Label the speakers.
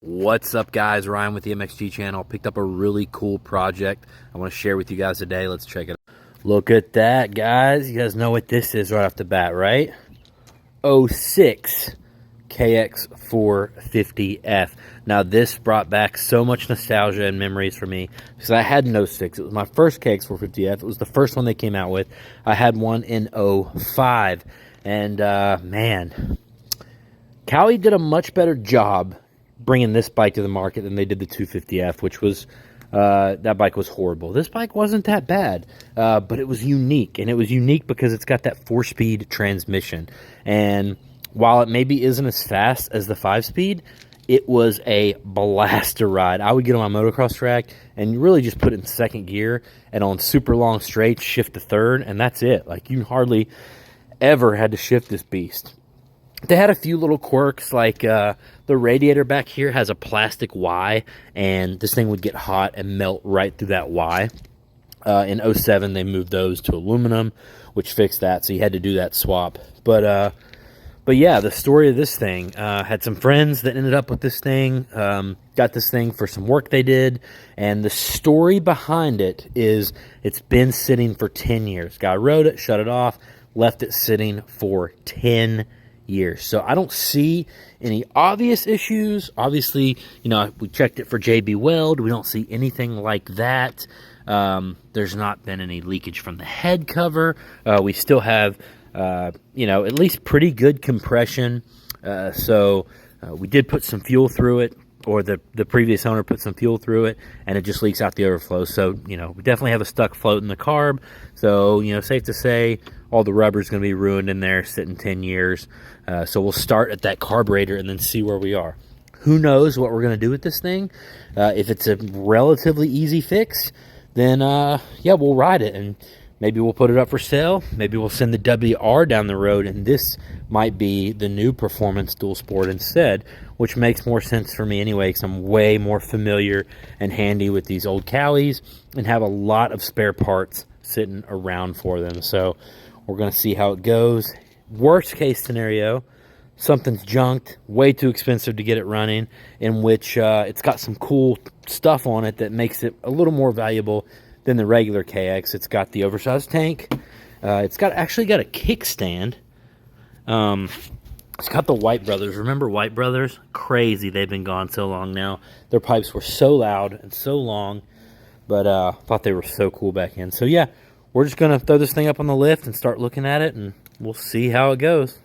Speaker 1: What's up, guys? Ryan with the MXG channel. Picked up a really cool project I want to share with you guys today. Let's check it out. Look at that, guys. You guys know what this is right off the bat, right? '06 KX450F. Now, this brought back so much nostalgia and memories for me because I had an '06. It was my first KX450F. It was the first one they came out with. I had one in '05. And, man, Cali did a much better job bringing this bike to the market than they did the 250F, which was, that bike was horrible. This bike wasn't that bad, but it was unique, and it was unique because it's got that 4-speed transmission. And while it maybe isn't as fast as the 5-speed, it was a blast to ride. I would get on my motocross track and really just put it in second gear, and on super long straights, shift to third, and that's it. Like, you hardly ever had to shift this beast. They had a few little quirks, like the radiator back here has a plastic Y, and this thing would get hot and melt right through that Y. In '07, they moved those to aluminum, which fixed that, so you had to do that swap. But yeah, the story of this thing, had some friends that ended up with this thing, got this thing for some work they did, and the story behind it is it's been sitting for 10 years. Guy rode it, shut it off, left it sitting for 10 years. So I don't see any obvious issues. Obviously, you know, we checked it for JB Weld. We don't see anything like that. There's not been any leakage from the head cover. We still have, you know, at least pretty good compression. We did put some fuel through it, or the previous owner put some fuel through it, and it just leaks out the overflow. So, you know, we definitely have a stuck float in the carb. So, you know, safe to say all the rubber's going to be ruined in there, sitting 10 years. So we'll start at that carburetor and then see where we are. Who knows what we're going to do with this thing? If it's a relatively easy fix, then, yeah, we'll ride it. And maybe we'll put it up for sale. Maybe we'll send the WR down the road, and this might be the new Performance Dual Sport instead, which makes more sense for me anyway, because I'm way more familiar and handy with these old Calis and have a lot of spare parts sitting around for them. So we're going to see how it goes. Worst case scenario, something's junked, way too expensive to get it running, in which it's got some cool stuff on it that makes it a little more valuable than the regular KX. It's got the oversized tank. It's actually got a kickstand. It's got the White Brothers. Remember White Brothers? Crazy, they've been gone so long now. Their pipes were so loud and so long, but thought they were so cool back then. So yeah, we're just going to throw this thing up on the lift and start looking at it, and we'll see how it goes.